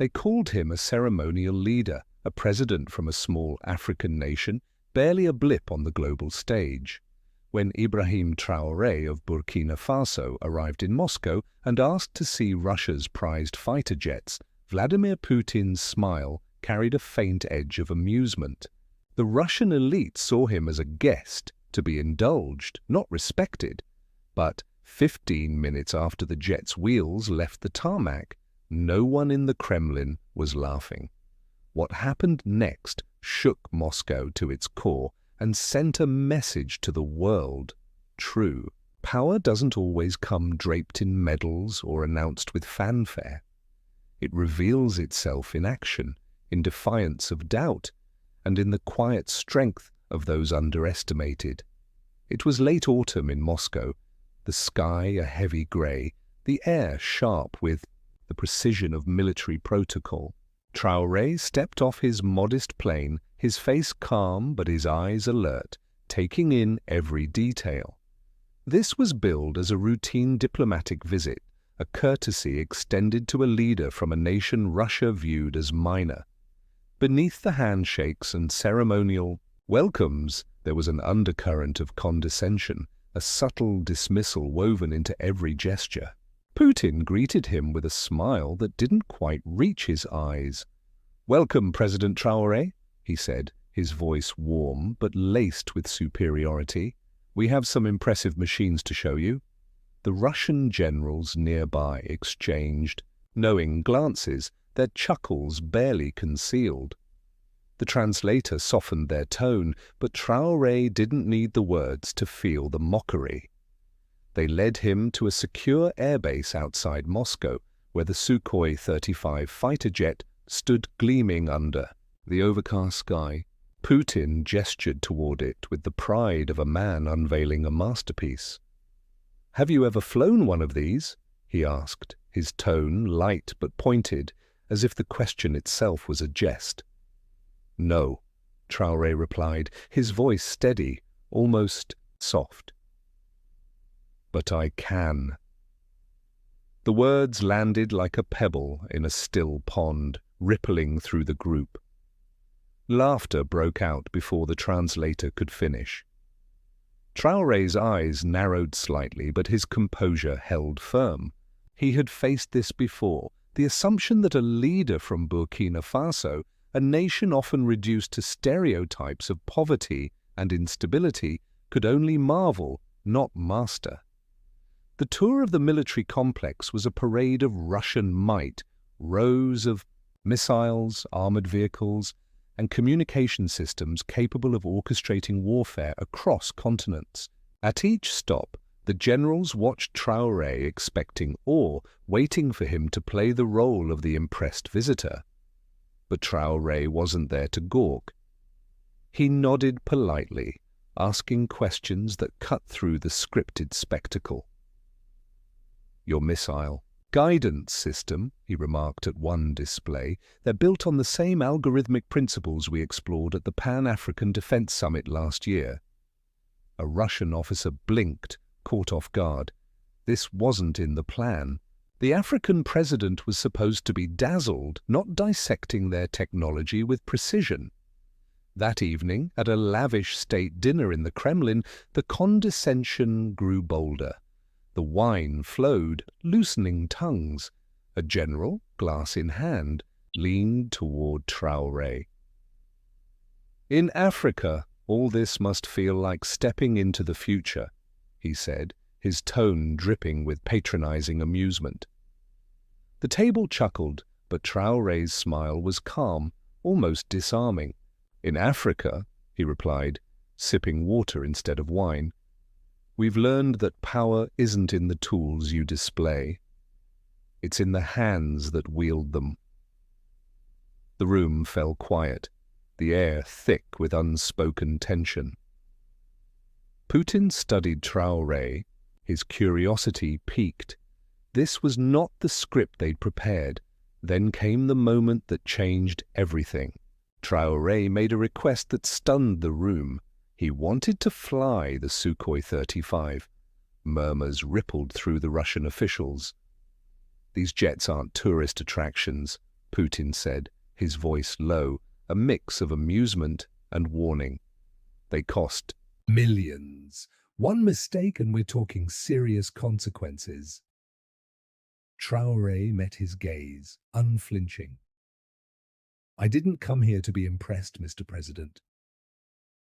They called him a ceremonial leader, a president from a small African nation, barely a blip on the global stage. When Ibrahim Traoré of Burkina Faso arrived in Moscow and asked to see Russia's prized fighter jets, Vladimir Putin's smile carried a faint edge of amusement. The Russian elite saw him as a guest, to be indulged, not respected. But 15 minutes after the jet's wheels left the tarmac, no one in the Kremlin was laughing. What happened next shook Moscow to its core and sent a message to the world. True, power doesn't always come draped in medals or announced with fanfare. It reveals itself in action, in defiance of doubt, and in the quiet strength of those underestimated. It was late autumn in Moscow, the sky a heavy grey, the air sharp with the precision of military protocol. Traoré stepped off his modest plane, his face calm but his eyes alert, taking in every detail. This was billed as a routine diplomatic visit, a courtesy extended to a leader from a nation Russia viewed as minor. Beneath the handshakes and ceremonial welcomes, there was an undercurrent of condescension, a subtle dismissal woven into every gesture. Putin greeted him with a smile that didn't quite reach his eyes. "Welcome, President Traoré," he said, his voice warm but laced with superiority. "We have some impressive machines to show you." The Russian generals nearby exchanged knowing glances, their chuckles barely concealed. The translator softened their tone, but Traoré didn't need the words to feel the mockery. They led him to a secure airbase outside Moscow, where the Sukhoi 35 fighter jet stood gleaming under the overcast sky. Putin gestured toward it with the pride of a man unveiling a masterpiece. "Have you ever flown one of these?" he asked, his tone light but pointed, as if the question itself was a jest. "No," Traoré replied, his voice steady, almost soft. "But I can." The words landed like a pebble in a still pond, rippling through the group. Laughter broke out before the translator could finish. Traoré's eyes narrowed slightly, but his composure held firm. He had faced this before, the assumption that a leader from Burkina Faso, a nation often reduced to stereotypes of poverty and instability, could only marvel, not master. The tour of the military complex was a parade of Russian might, rows of missiles, armored vehicles, and communication systems capable of orchestrating warfare across continents. At each stop, the generals watched Traoré expecting awe, waiting for him to play the role of the impressed visitor. But Traoré wasn't there to gawk. He nodded politely, asking questions that cut through the scripted spectacle. "Your missile guidance system," he remarked at one display, "they're built on the same algorithmic principles we explored at the Pan-African Defense Summit last year." A Russian officer blinked, caught off guard. This wasn't in the plan. The African president was supposed to be dazzled, not dissecting their technology with precision. That evening, at a lavish state dinner in the Kremlin, the condescension grew bolder. The wine flowed, loosening tongues. A general, glass in hand, leaned toward Traoré. "In Africa, all this must feel like stepping into the future," he said, his tone dripping with patronizing amusement. The table chuckled, but Traoré's smile was calm, almost disarming. "In Africa," he replied, sipping water instead of wine, "we've learned that power isn't in the tools you display. It's in the hands that wield them." The room fell quiet, the air thick with unspoken tension. Putin studied Traoré, his curiosity piqued. This was not the script they'd prepared. Then came the moment that changed everything. Traoré made a request that stunned the room. He wanted to fly the Sukhoi 35. Murmurs rippled through the Russian officials. "These jets aren't tourist attractions," Putin said, his voice low, a mix of amusement and warning. They cost millions. One mistake and we're talking serious consequences. Traore met his gaze, unflinching. I didn't come here to be impressed, Mr. President.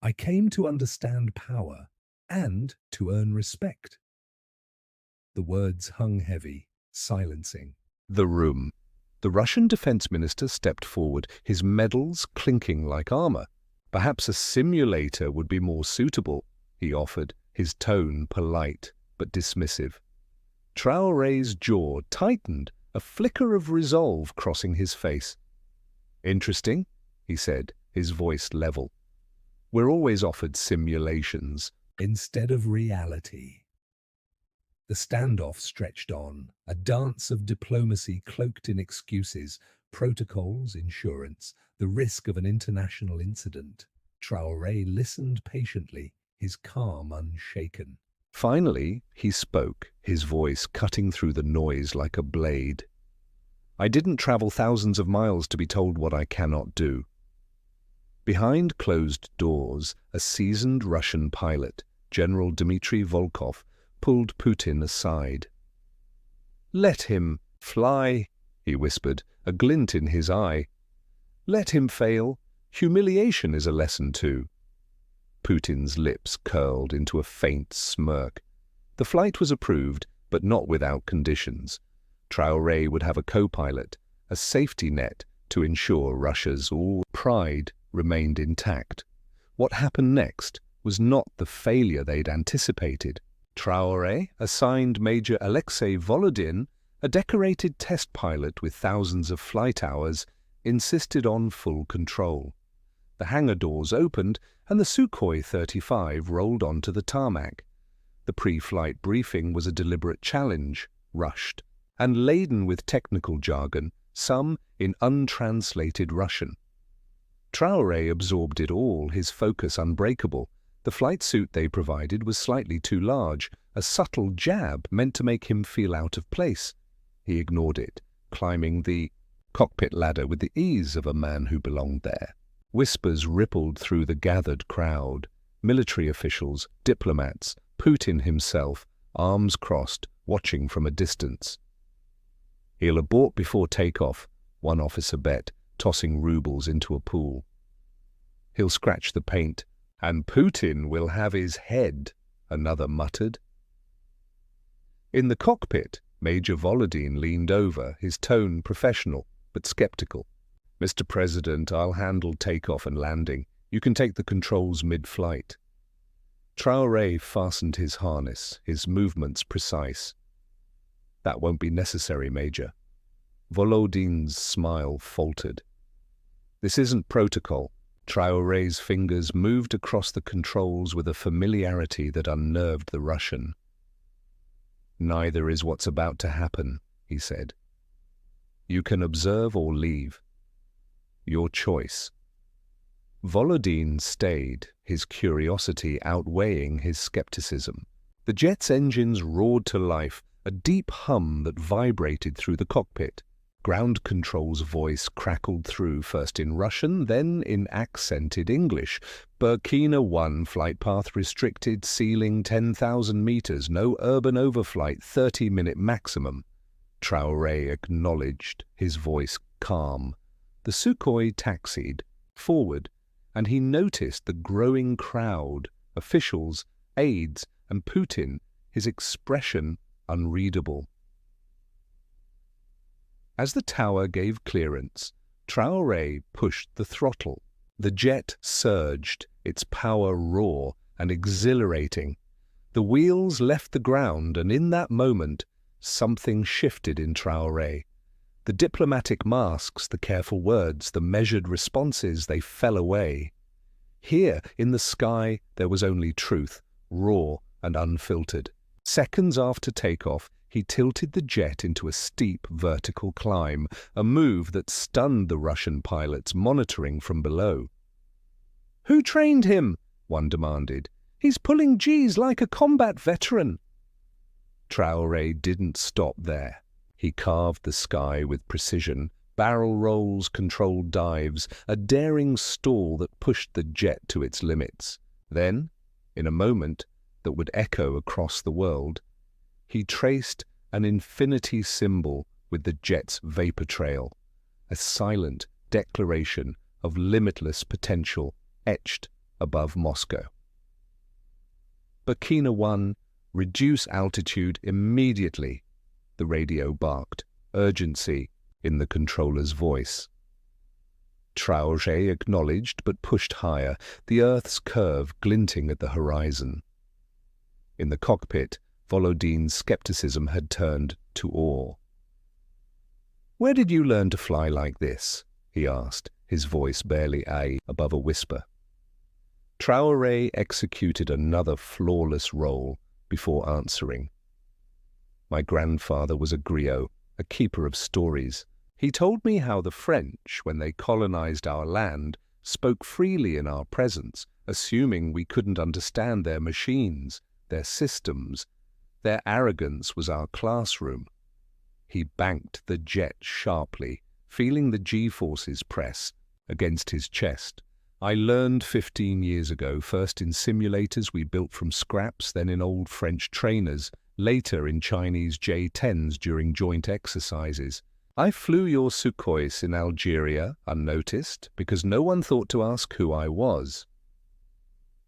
I came to understand power and to earn respect. The words hung heavy, silencing the room. The Russian defense minister stepped forward, his medals clinking like armor. Perhaps a simulator would be more suitable, he offered, his tone polite but dismissive. Traore's jaw tightened, a flicker of resolve crossing his face. Interesting, he said, his voice level. We're always offered simulations instead of reality. The standoff stretched on, a dance of diplomacy cloaked in excuses, protocols, insurance, the risk of an international incident. Traore listened patiently, his calm unshaken. Finally, he spoke, his voice cutting through the noise like a blade. I didn't travel thousands of miles to be told what I cannot do. Behind closed doors, a seasoned Russian pilot, General Dmitry Volkov, pulled Putin aside. Let him fly, he whispered, a glint in his eye. Let him fail. Humiliation is a lesson too. Putin's lips curled into a faint smirk. The flight was approved, but not without conditions. Traore would have a co-pilot, a safety net to ensure Russia's all pride remained intact. What happened next was not the failure they'd anticipated. Traore assigned Major Alexei Volodin, a decorated test pilot with thousands of flight hours, insisted on full control. The hangar doors opened and the Sukhoi 35 rolled onto the tarmac. The pre-flight briefing was a deliberate challenge, rushed, and laden with technical jargon, some in untranslated Russian. Traore absorbed it all, his focus unbreakable. The flight suit they provided was slightly too large, a subtle jab meant to make him feel out of place. He ignored it, climbing the cockpit ladder with the ease of a man who belonged there. Whispers rippled through the gathered crowd. Military officials, diplomats, Putin himself, arms crossed, watching from a distance. He'll abort before takeoff, one officer bet, tossing rubles into a pool. He'll scratch the paint, and Putin will have his head, another muttered. In the cockpit, Major Volodin leaned over, his tone professional, but skeptical. Mr. President, I'll handle takeoff and landing. You can take the controls mid-flight. Traore fastened his harness, his movements precise. That won't be necessary, Major. Volodin's smile faltered. This isn't protocol. Traore's fingers moved across the controls with a familiarity that unnerved the Russian. Neither is what's about to happen, he said. You can observe or leave. Your choice. Volodin stayed, his curiosity outweighing his skepticism. The jet's engines roared to life, a deep hum that vibrated through the cockpit. Ground control's voice crackled through, first in Russian, then in accented English. Burkina 1, flight path restricted, ceiling 10,000 meters, no urban overflight, 30-minute maximum. Traore acknowledged, his voice calm. The Sukhoi taxied forward, and he noticed the growing crowd, officials, aides, and Putin, his expression unreadable. As the tower gave clearance, Traore pushed the throttle. The jet surged, its power raw and exhilarating. The wheels left the ground, and in that moment, something shifted in Traore. The diplomatic masks, the careful words, the measured responses, they fell away. Here, in the sky, there was only truth, raw and unfiltered. Seconds after takeoff, he tilted the jet into a steep vertical climb, a move that stunned the Russian pilots monitoring from below. "Who trained him?" one demanded. "He's pulling G's like a combat veteran." Traore didn't stop there. He carved the sky with precision, Barrel rolls, controlled dives, a daring stall that pushed the jet to its limits. Then, in a moment that would echo across the world, he traced an infinity symbol with the jet's vapor trail, a silent declaration of limitless potential etched above Moscow. Burkina 1, reduce altitude immediately, the radio barked, urgency in the controller's voice. Traore acknowledged but pushed higher, the Earth's curve glinting at the horizon. In the cockpit, Volodin's skepticism had turned to awe. "Where did you learn to fly like this?" he asked, his voice barely above a whisper. Traore executed another flawless roll before answering. "My grandfather was a griot, a keeper of stories. He told me how the French, when they colonized our land, spoke freely in our presence, assuming we couldn't understand their machines, their systems. Their arrogance was our classroom." He banked the jet sharply, feeling the G-forces press against his chest. "I learned 15 years ago, first in simulators we built from scraps, then in old French trainers, later in Chinese J-10s during joint exercises. I flew your Sukhois in Algeria unnoticed because no one thought to ask who I was."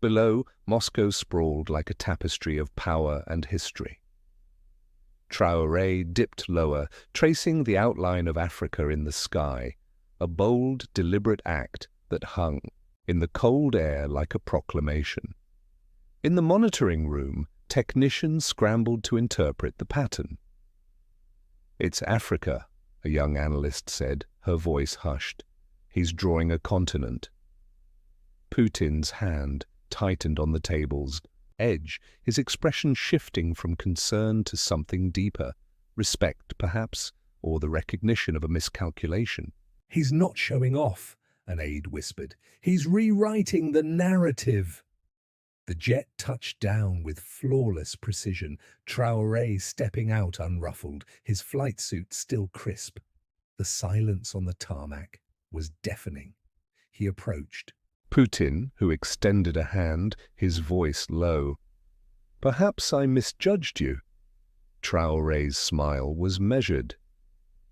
Below, Moscow sprawled like a tapestry of power and history. Traore dipped lower, tracing the outline of Africa in the sky, a bold, deliberate act that hung in the cold air like a proclamation. In the monitoring room, technicians scrambled to interpret the pattern. "It's Africa," a young analyst said, her voice hushed. "He's drawing a continent." Putin's hand tightened on the table's edge, his expression shifting from concern to something deeper, respect, perhaps, or the recognition of a miscalculation. "He's not showing off," an aide whispered. "He's rewriting the narrative." The jet touched down with flawless precision, Traoré stepping out unruffled, his flight suit still crisp. The silence on the tarmac was deafening. He approached. Putin, who extended a hand, his voice low. "Perhaps I misjudged you." Traoré's smile was measured.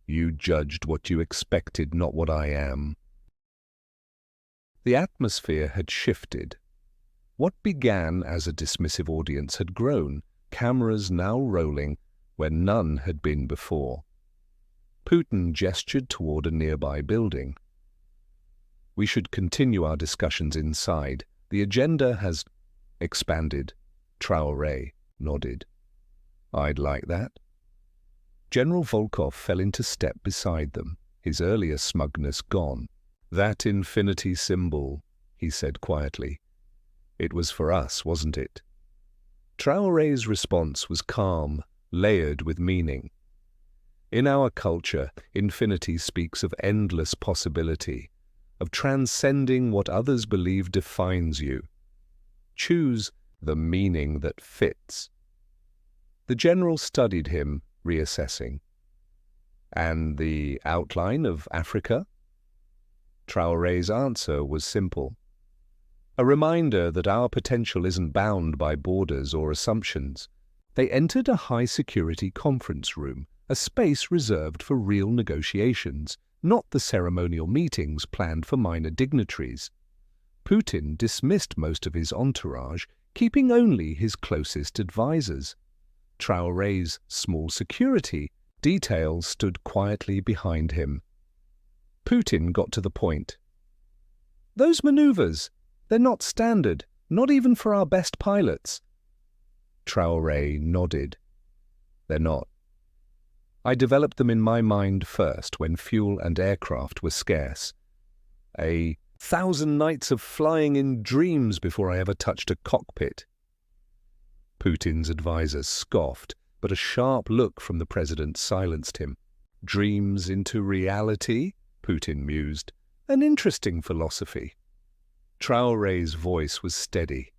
"You judged what you expected, not what I am." The atmosphere had shifted. What began as a dismissive audience had grown, cameras now rolling where none had been before. Putin gestured toward a nearby building. "We should continue our discussions inside. The agenda has expanded." Traoré nodded. "I'd like that." General Volkov fell into step beside them, his earlier smugness gone. "That infinity symbol," he said quietly. "It was for us, wasn't it?" Traoré's response was calm, layered with meaning. "In our culture, infinity speaks of endless possibility, of transcending what others believe defines you. Choose the meaning that fits." The general studied him, reassessing. "And the outline of Africa?" Traoré's answer was simple. A reminder that our potential isn't bound by borders or assumptions. They entered a high-security conference room, a space reserved for real negotiations, not the ceremonial meetings planned for minor dignitaries. Putin dismissed most of his entourage, keeping only his closest advisers. Traoré's small security details stood quietly behind him. Putin got to the point. "Those maneuvers, they're not standard, not even for our best pilots." Traoré nodded. "They're not. I developed them in my mind first when fuel and aircraft were scarce. 1,000 nights of flying in dreams before I ever touched a cockpit." Putin's advisor scoffed, but a sharp look from the president silenced him. "Dreams into reality?" Putin mused. "An interesting philosophy." Traoré's voice was steady.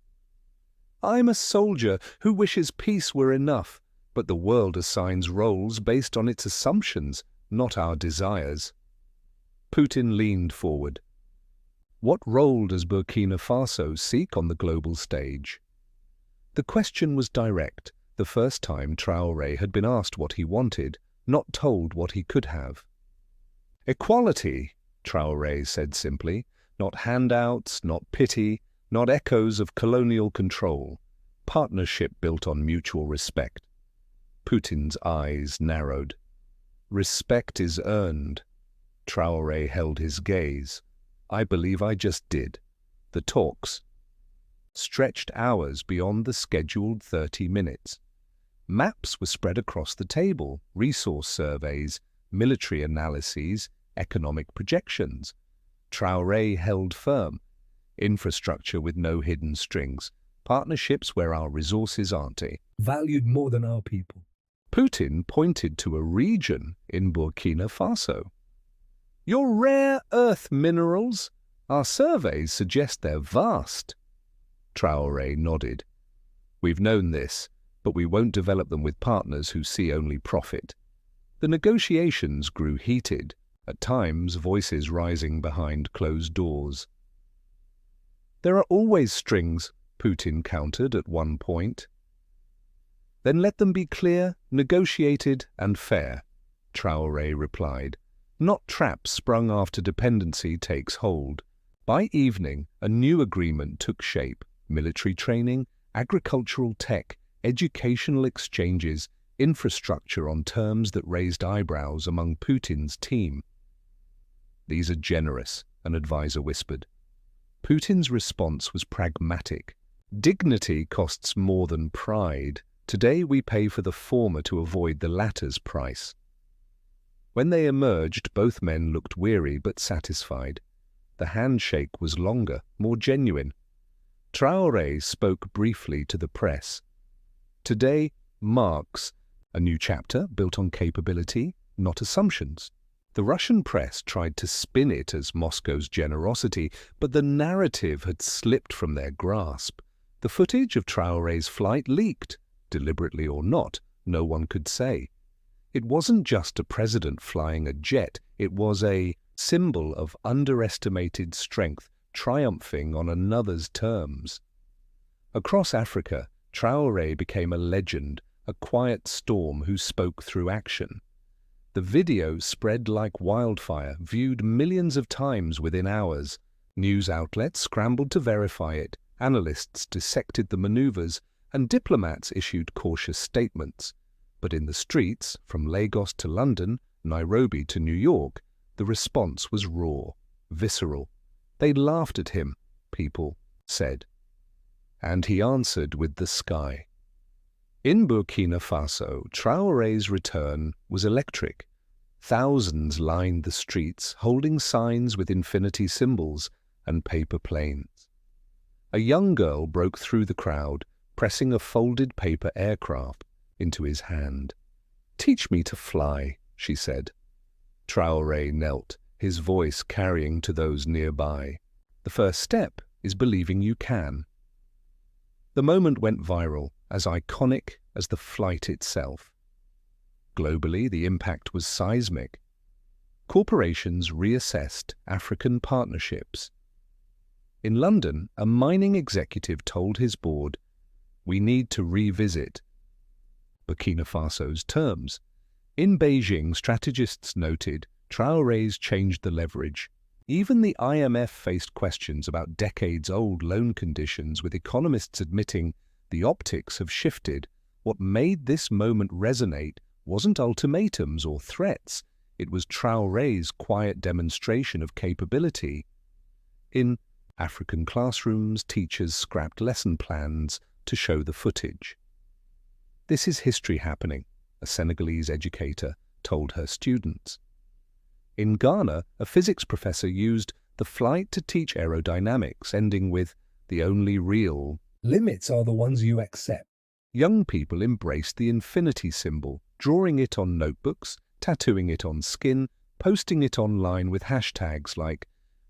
"I'm a soldier who wishes peace were enough, but the world assigns roles based on its assumptions, not our desires." Putin leaned forward. What role does Burkina Faso seek on the global stage? The question was direct, the first time Traoré had been asked what he wanted, not told what he could have. Equality, Traoré said simply, not handouts, not pity, not echoes of colonial control. Partnership built on mutual respect. Putin's eyes narrowed. Respect is earned. Traoré held his gaze. I believe I just did. The talks stretched hours beyond the scheduled 30 minutes. Maps were spread across the table, resource surveys, military analyses, economic projections. Traoré held firm. Infrastructure with no hidden strings. Partnerships where our resources aren't valued more than our people. Putin pointed to a region in Burkina Faso. Your rare earth minerals? Our surveys suggest they're vast. Traoré nodded. We've known this, but we won't develop them with partners who see only profit. The negotiations grew heated, at times voices rising behind closed doors. There are always strings, Putin countered at one point. Then let them be clear, negotiated and fair, Traoré replied. Not traps sprung after dependency takes hold. By evening, a new agreement took shape. Military training, agricultural tech, educational exchanges, infrastructure on terms that raised eyebrows among Putin's team. These are generous, an advisor whispered. Putin's response was pragmatic. Dignity costs more than pride. Today we pay for the former to avoid the latter's price. When they emerged, both men looked weary but satisfied. The handshake was longer, more genuine. Traoré spoke briefly to the press. Today marks a new chapter built on capability, not assumptions. The Russian press tried to spin it as Moscow's generosity, but the narrative had slipped from their grasp. The footage of Traoré's flight leaked, deliberately or not, no one could say. It wasn't just a president flying a jet, it was a symbol of underestimated strength, triumphing on another's terms. Across Africa, Traoré became a legend, a quiet storm who spoke through action. The video spread like wildfire, viewed millions of times within hours. News outlets scrambled to verify it, analysts dissected the maneuvers, and diplomats issued cautious statements. But in the streets, from Lagos to London, Nairobi to New York, the response was raw, visceral. They laughed at him, people said. And he answered with the sky. In Burkina Faso, Traoré's return was electric. Thousands lined the streets, holding signs with infinity symbols and paper planes. A young girl broke through the crowd, pressing a folded paper aircraft into his hand. "Teach me to fly," she said. Traoré knelt, his voice carrying to those nearby. The first step is believing you can. The moment went viral, as iconic as the flight itself. Globally, the impact was seismic. Corporations reassessed African partnerships. In London, a mining executive told his board, "We need to revisit Burkina Faso's terms." In Beijing, strategists noted Traoré's changed the leverage. Even the IMF faced questions about decades-old loan conditions, with economists admitting the optics have shifted. What made this moment resonate wasn't ultimatums or threats. It was Traoré's quiet demonstration of capability. In African classrooms, teachers scrapped lesson plans to show the footage. "This is history happening," a Senegalese educator told her students. In Ghana, a physics professor used the flight to teach aerodynamics, ending with "the only real limits are the ones you accept." Young people embraced the infinity symbol, drawing it on notebooks, tattooing it on skin, posting it online with hashtags like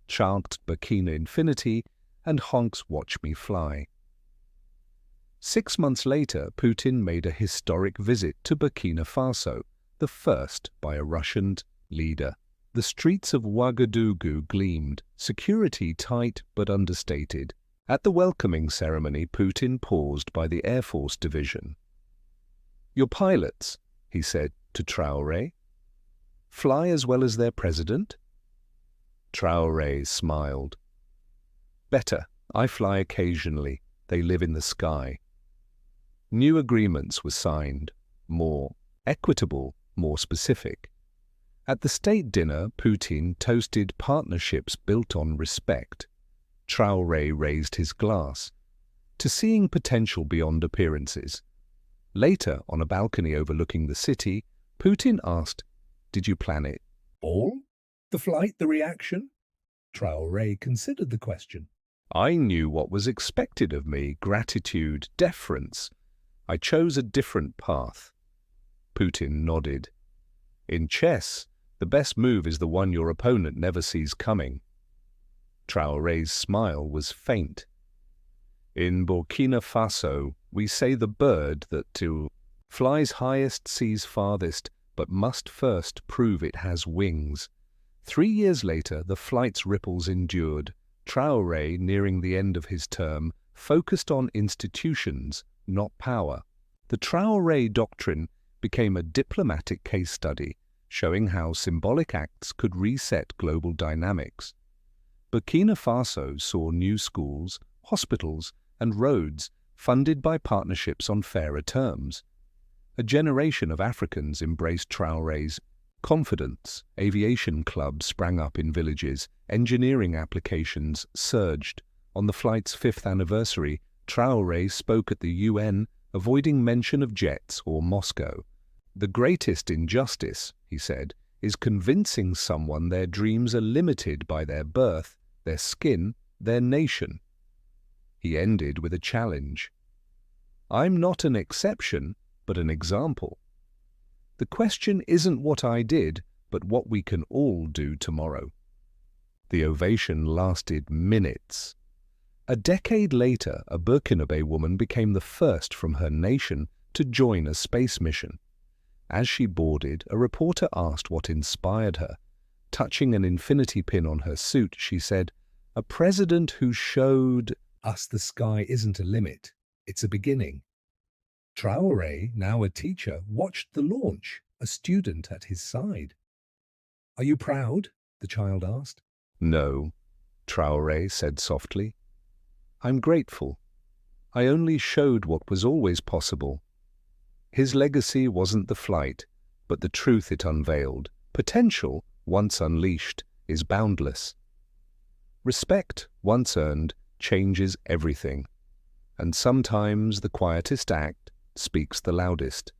Chant Burkina Infinity and Honks Watch Me Fly. 6 months later, Putin made a historic visit to Burkina Faso, the first by a Russian leader. The streets of Ouagadougou gleamed, security tight but understated. At the welcoming ceremony, Putin paused by the Air Force Division. "Your pilots," he said to Traore, "fly as well as their president?" Traore smiled. "Better. I fly occasionally. They live in the sky." New agreements were signed, more equitable, more specific. At the state dinner, Putin toasted partnerships built on respect. Traore raised his glass to seeing potential beyond appearances. Later, on a balcony overlooking the city, Putin asked, "Did you plan it?" All? The flight, the reaction? Traore considered the question. "I knew what was expected of me, gratitude, deference. I chose a different path." Putin nodded. "In chess, the best move is the one your opponent never sees coming." Traore's smile was faint. "In Burkina Faso, we say the bird that to flies highest sees farthest, but must first prove it has wings." 3 years later, the flight's ripples endured. Traore, nearing the end of his term, focused on institutions, not power. The Traore doctrine became a diplomatic case study, showing how symbolic acts could reset global dynamics. Burkina Faso saw new schools, hospitals, and roads funded by partnerships on fairer terms. A generation of Africans embraced Traore's confidence. Aviation clubs sprang up in villages, engineering applications surged. On the flight's 5th anniversary, Traore spoke at the UN, avoiding mention of jets or Moscow. "The greatest injustice," he said, "is convincing someone their dreams are limited by their birth, their skin, their nation." He ended with a challenge. "I'm not an exception, but an example. The question isn't what I did, but what we can all do tomorrow." The ovation lasted minutes. A decade later, a Burkinabe woman became the first from her nation to join a space mission. As she boarded, a reporter asked what inspired her. Touching an infinity pin on her suit, she said, "A president who showed us the sky isn't a limit, it's a beginning." Traore, now a teacher, watched the launch, a student at his side. "Are you proud?" the child asked. "No," Traore said softly. "I'm grateful. I only showed what was always possible." His legacy wasn't the flight, but the truth it unveiled. Potential, once unleashed, is boundless. Respect, once earned, changes everything. And sometimes the quietest act speaks the loudest.